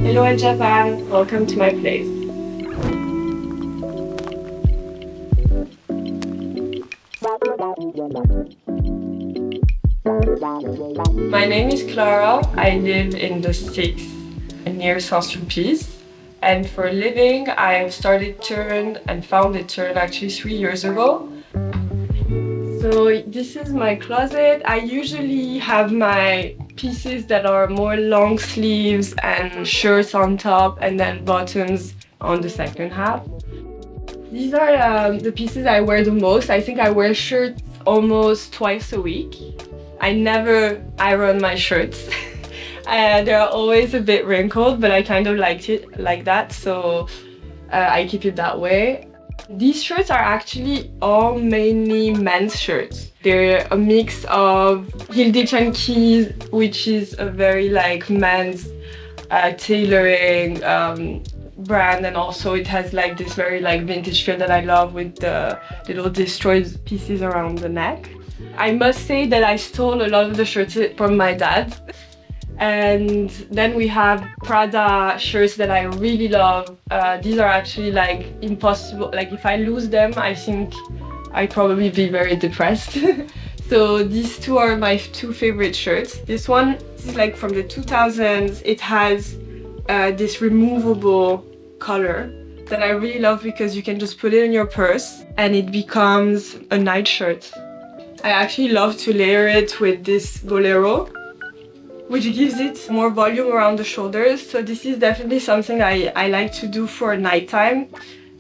Hello Japan, welcome to my place. My name is Clara. I live in the 6th near Saint-Sulpice. And for a living, I started Turn and founded Turn actually 3 years ago. So this is my closet. I usually have my pieces that are more long sleeves and shirts on top and then bottoms on the second half. These are the pieces I wear the most. I think I wear shirts almost twice a week. I never iron my shirts. They're always a bit wrinkled, but I kind of liked it like that, so I keep it that way. These shirts are actually all mainly men's shirts. They're a mix of ELLE Digital, which is a very like men's tailoring brand, and also it has like this very like vintage feel that I love with the little destroyed pieces around the neck. I must say that I stole a lot of the shirts from my dad. And then we have Prada shirts that I really love. These are actually like impossible. Like if I lose them, I think I'd probably be very depressed. So these two are my two favorite shirts. This one is like from the 2000s. It has this removable color that I really love because you can just put it in your purse and it becomes a nightshirt. I actually love to layer it with this bolero, which gives it more volume around the shoulders. So this is definitely something I like to do for nighttime.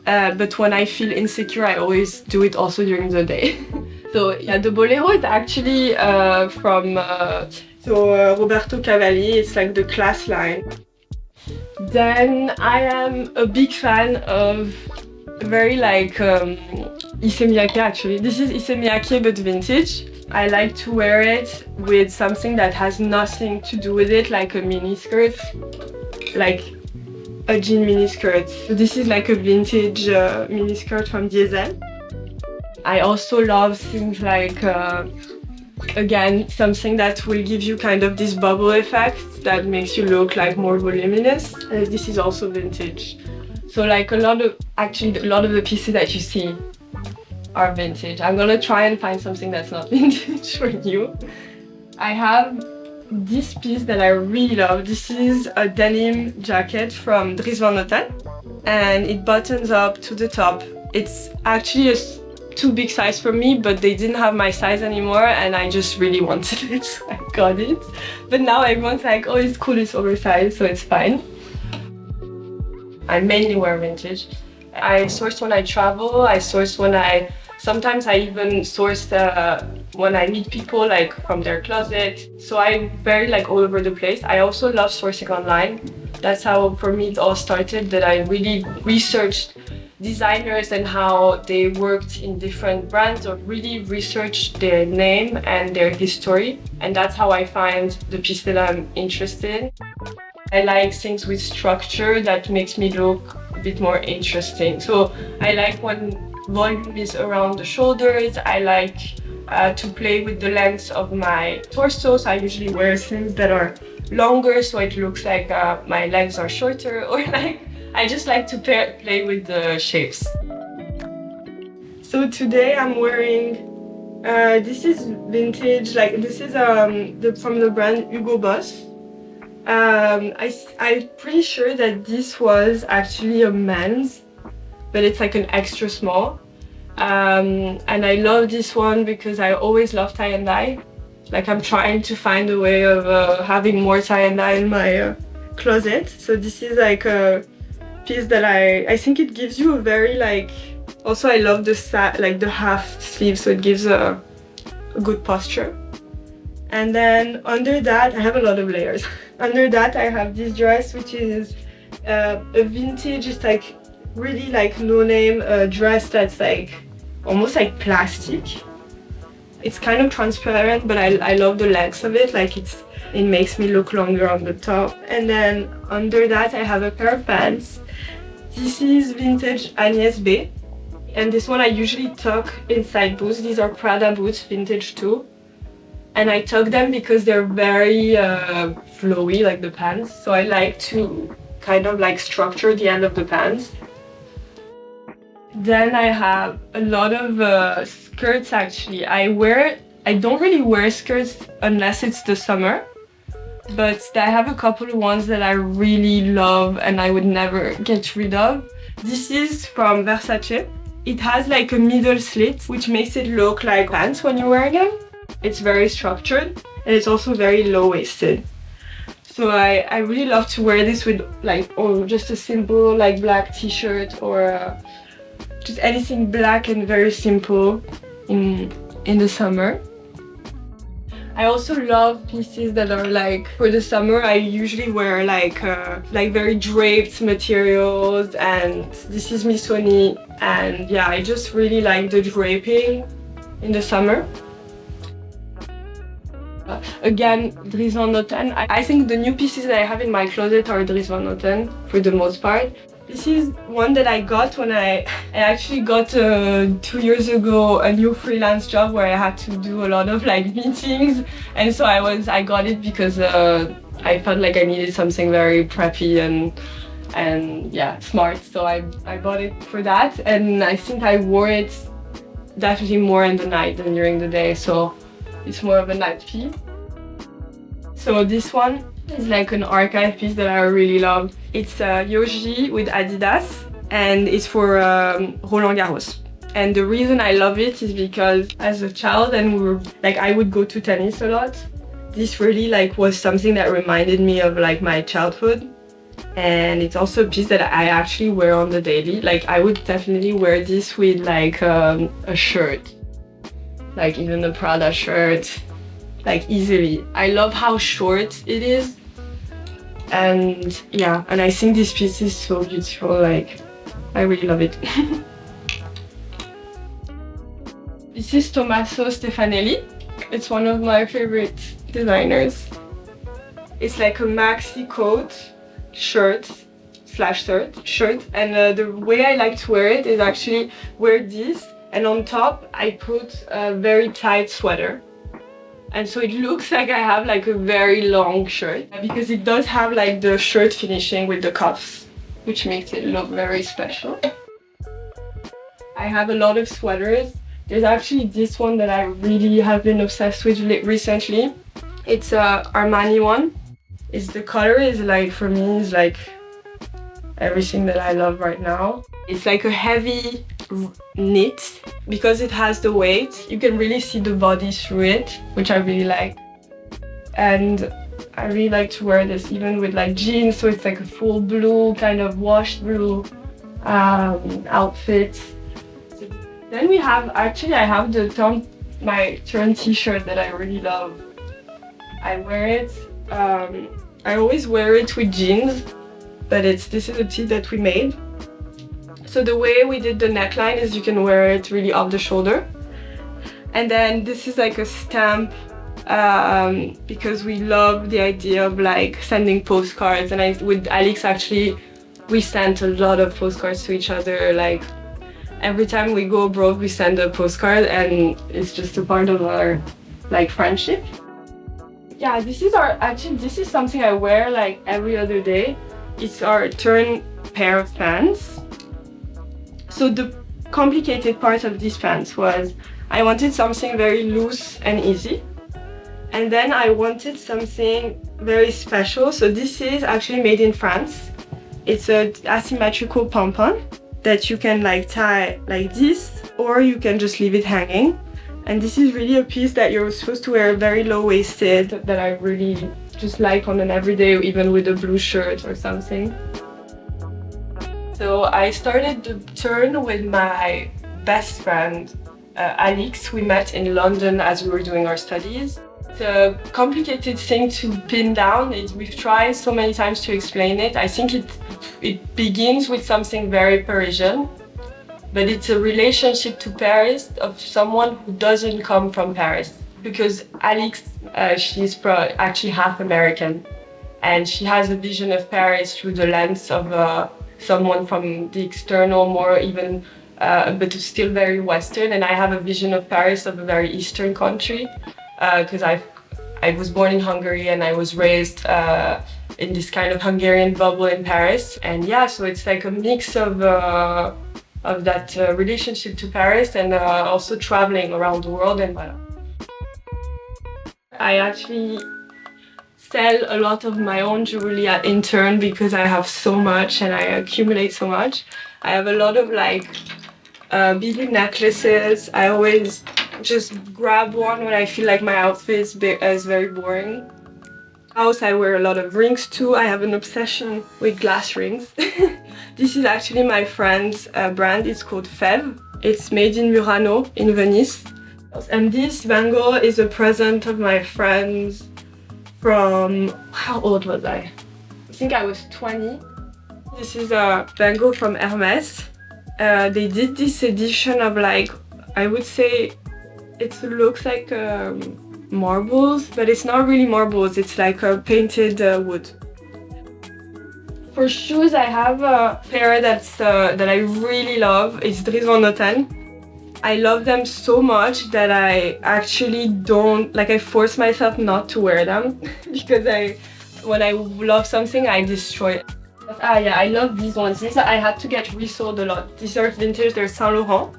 But when I feel insecure, I always do it also during the day. So yeah, the bolero is actually from Roberto Cavalli. It's like the class line. Then I am a big fan of very like Issey Miyake actually. This is Issey Miyake but vintage. I like to wear it with something that has nothing to do with it, like a mini skirt, like a jean mini skirt. So this is like a vintage mini skirt from Diesel. I also love things like, again, something that will give you kind of this bubble effect that makes you look like more voluminous. This is also vintage. So like a lot of the pieces that you see are vintage. I'm gonna try and find something that's not vintage for you. I have this piece that I really love. This is a denim jacket from Dries Van Noten and it buttons up to the top. It's actually a too big size for me, but they didn't have my size anymore and I just really wanted it, so I got it. But now everyone's like, oh, it's cool, it's oversized, so it's fine. I mainly wear vintage. I source when I travel, I source when sometimes I even source when I meet people like from their closet. So I'm very like all over the place. I also love sourcing online. That's how for me it all started, that I really researched designers and how they worked in different brands, or really researched their name and their history. And that's how I find the piece that I'm interested in. I like things with structure that makes me look a bit more interesting. So I like when volume is around the shoulders. I like to play with the length of my torso. So I usually wear things that are longer so it looks like my legs are shorter, or like I just like to play with the shapes. So today I'm wearing, this is vintage, like this is from the brand Hugo Boss. I'm pretty sure that this was actually a men's, but it's like an extra small. And I love this one because I always love tie and dye. Like I'm trying to find a way of having more tie and dye in my closet. So this is like a piece that I think it gives you a very like, also I love the half sleeve, so it gives a good posture. And then under that, I have a lot of layers. Under that, I have this dress, which is a vintage, it's like really like no-name dress that's like almost like plastic. It's kind of transparent, but I love the length of it. Like it makes me look longer on the top. And then under that, I have a pair of pants. This is vintage Agnès B. And this one I usually tuck inside boots. These are Prada boots, vintage too. And I tuck them because they're very flowy, like the pants. So I like to kind of like structure the end of the pants. Then I have a lot of skirts actually. I don't really wear skirts unless it's the summer, but I have a couple of ones that I really love and I would never get rid of. This is from Versace. It has like a middle slit, which makes it look like pants when you're wearing them. It's very structured and it's also very low-waisted. So I really love to wear this with like, just a simple like black t-shirt or just anything black and very simple in the summer. I also love pieces that are like, for the summer I usually wear like very draped materials, and this is Missoni, and yeah, I just really like the draping in the summer. Again, Dries Van Noten. I think the new pieces that I have in my closet are Dries Van Noten for the most part. This is one that I got when I actually got 2 years ago a new freelance job where I had to do a lot of like meetings, and so I got it because I felt like I needed something very preppy and yeah, smart. So I bought it for that, and I think I wore it definitely more in the night than during the day. So it's more of a night piece. So this one is like an archive piece that I really love. It's Yoji with Adidas, and it's for Roland Garros. And the reason I love it is because as a child, and I would go to tennis a lot, this really like was something that reminded me of like my childhood. And it's also a piece that I actually wear on the daily. Like I would definitely wear this with like a shirt, like even a Prada shirt, like easily. I love how short it is. And yeah, and I think this piece is so beautiful, like I really love it. This is Tommaso Stefanelli. It's one of my favorite designers. It's like a maxi coat, shirt, and the way I like to wear it is actually wear this, and on top I put a very tight sweater. And so it looks like I have like a very long shirt, because it does have like the shirt finishing with the cuffs, which makes it look very special. I have a lot of sweaters. There's actually this one that I really have been obsessed with recently. It's a Armani one. The color is like, for me, is like everything that I love right now. It's like a heavy knit. Because it has the weight, you can really see the body through it, which I really like. And I really like to wear this even with like jeans, so it's like a full blue, kind of washed blue outfit. Then we have, actually I have my turn t-shirt that I really love. I wear it, I always wear it with jeans, but this is a tee that we made. So the way we did the neckline is you can wear it really off the shoulder. And then this is like a stamp, because we love the idea of like sending postcards, and with Alex actually we sent a lot of postcards to each other. Like every time we go abroad we send a postcard, and it's just a part of our like friendship. Yeah, this is something I wear like every other day. It's our turn pair of pants. So the complicated part of these pants was I wanted something very loose and easy, and then I wanted something very special. So this is actually made in France. It's an asymmetrical pompon that you can like tie like this, or you can just leave it hanging. And this is really a piece that you're supposed to wear very low-waisted, that I really just like on an everyday, even with a blue shirt or something. So I started the turn with my best friend, Alex. We met in London as we were doing our studies. It's a complicated thing to pin down. We've tried so many times to explain it. I think it begins with something very Parisian, but it's a relationship to Paris of someone who doesn't come from Paris. Because Alex, she's actually half American, and she has a vision of Paris through the lens of someone from the external, more even, but still very Western. And I have a vision of Paris of a very Eastern country, because I was born in Hungary and I was raised in this kind of Hungarian bubble in Paris. And yeah, so it's like a mix of that relationship to Paris and also traveling around the world. And I actually sell a lot of my own jewelry at intern because I have so much and I accumulate so much. I have a lot of like beaded necklaces. I always just grab one when I feel like my outfit is very boring. I wear a lot of rings too. I have an obsession with glass rings. This is actually my friend's brand. It's called Fève. It's made in Murano in Venice. And this bangle is a present of my friends from, how old was I? I think I was 20. This is a bangle from Hermès. They did this edition of like, I would say it looks like marbles, but it's not really marbles, it's like a painted wood. For shoes, I have a pair that I really love. It's Dries Van Noten. I love them so much that I actually I force myself not to wear them because when I love something, I destroy it. I love these ones. These I had to get resold a lot. These are vintage, they're Saint Laurent.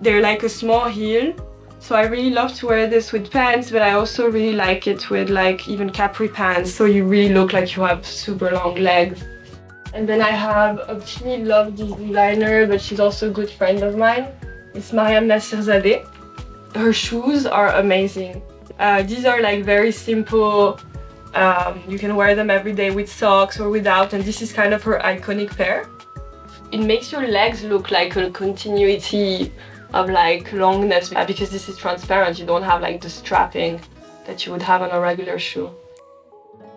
They're like a small heel. So I really love to wear this with pants, but I also really like it with like even capri pants, so you really look like you have super long legs. And then I have a really love this designer, but she's also a good friend of mine. It's Mariam Nassirzadeh. Her shoes are amazing. These are like very simple. You can wear them every day with socks or without, and this is kind of her iconic pair. It makes your legs look like a continuity of like longness because this is transparent. You don't have like the strapping that you would have on a regular shoe.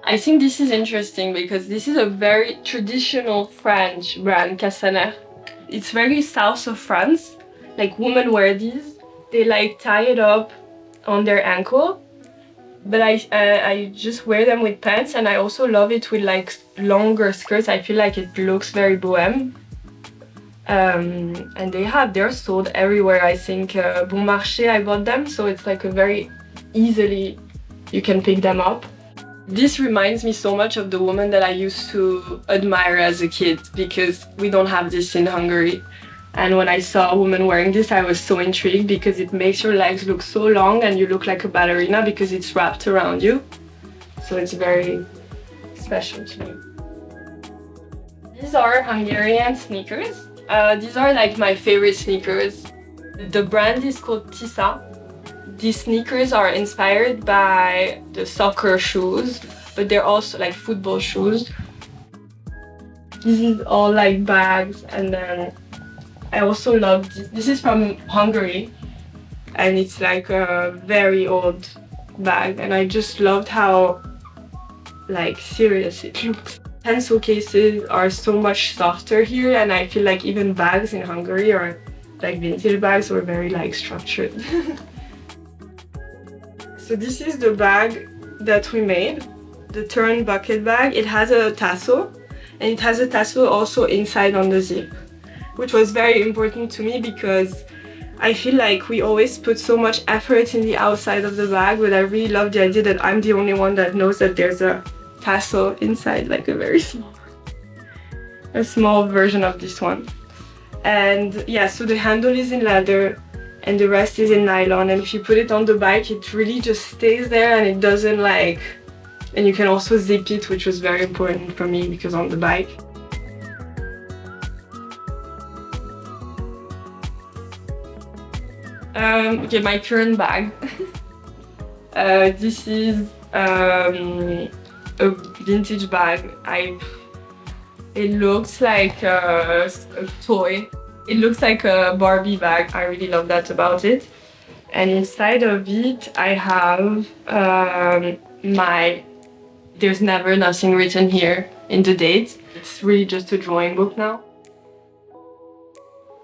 I think this is interesting because this is a very traditional French brand, Cassaner. It's very south of France. Like women wear these. They like tie it up on their ankle. But I just wear them with pants, and I also love it with like longer skirts. I feel like it looks very bohème. And they're sold everywhere. I think Bon Marché, I bought them, so it's like a very easily you can pick them up. This reminds me so much of the woman that I used to admire as a kid because we don't have this in Hungary. And when I saw a woman wearing this, I was so intrigued because it makes your legs look so long and you look like a ballerina because it's wrapped around you. So it's very special to me. These are Hungarian sneakers. These are like my favorite sneakers. The brand is called Tisa. These sneakers are inspired by the soccer shoes, but they're also like football shoes. This is all like bags, and then I also love this. This is from Hungary, and it's like a very old bag, and I just loved how like serious it looks. Pencil cases are so much softer here, and I feel like even bags in Hungary are like vintage bags or very like structured. So this is the bag that we made, the turn bucket bag. It has a tassel, and it has a tassel also inside on the zip, which was very important to me because I feel like we always put so much effort in the outside of the bag, but I really love the idea that I'm the only one that knows that there's a tassel inside, like a small version of this one. And yeah, so the handle is in leather and the rest is in nylon, and if you put it on the bike it really just stays there and it doesn't like, and you can also zip it, which was very important for me because on the bike. Okay, my current bag. This is a vintage bag. It looks like a toy. It looks like a Barbie bag. I really love that about it. And inside of it, I have There's never nothing written here in the dates. It's really just a drawing book now.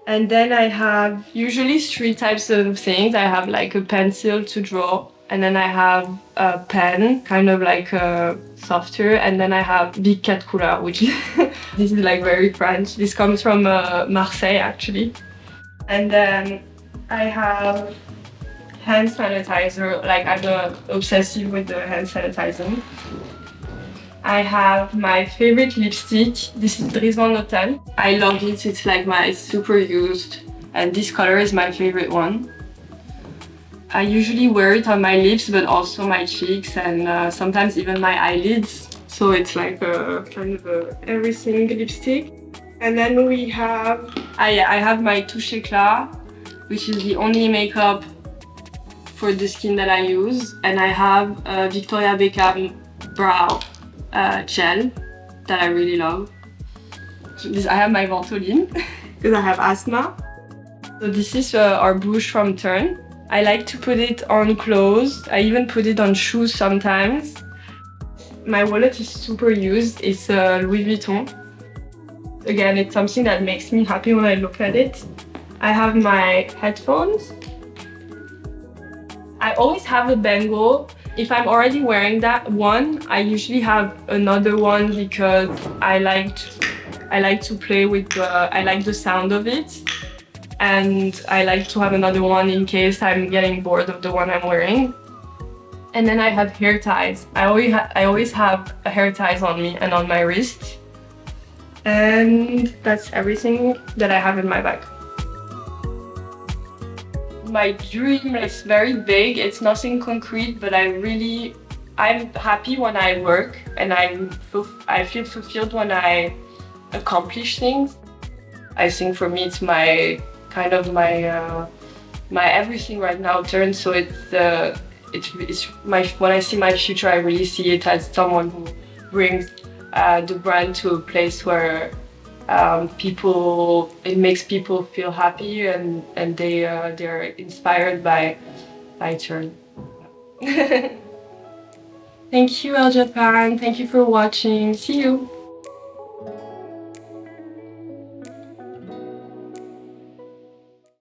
And then I have usually 3 types of things. I have like a pencil to draw, and then I have a pen, kind of like a softer, and then I have Big Cat Couleur, which this is like very French. This comes from Marseille actually. And then I have hand sanitizer, like I'm obsessive with the hand sanitizer. I have my favorite lipstick. This is Brisement Notal. I love it. It's like my super used, and this color is my favorite one. I usually wear it on my lips, but also my cheeks and sometimes even my eyelids. So it's like a kind of a everything lipstick. And then we have, I have my Touche Clara, which is the only makeup for the skin that I use. And I have Victoria Beckham brow gel that I really love. I have my Ventoline because I have asthma. So this is our bouche from Turn. I like to put it on clothes. I even put it on shoes sometimes. My wallet is super used. It's Louis Vuitton. Again, it's something that makes me happy when I look at it. I have my headphones. I always have a bangle. If I'm already wearing that one, I usually have another one because I like to play with I like the sound of it. And I like to have another one in case I'm getting bored of the one I'm wearing. And then I have hair ties. I always have hair ties on me and on my wrist. And that's everything that I have in my bag. My dream is very big. It's nothing concrete, but I'm happy when I work and I feel fulfilled when I accomplish things. I think for me it's my everything right now turned. So it's when I see my future, I really see it as someone who brings the brand to a place where it makes people feel happy and they're inspired by Turn. Thank you, ELLE Japan. Thank you for watching. See you.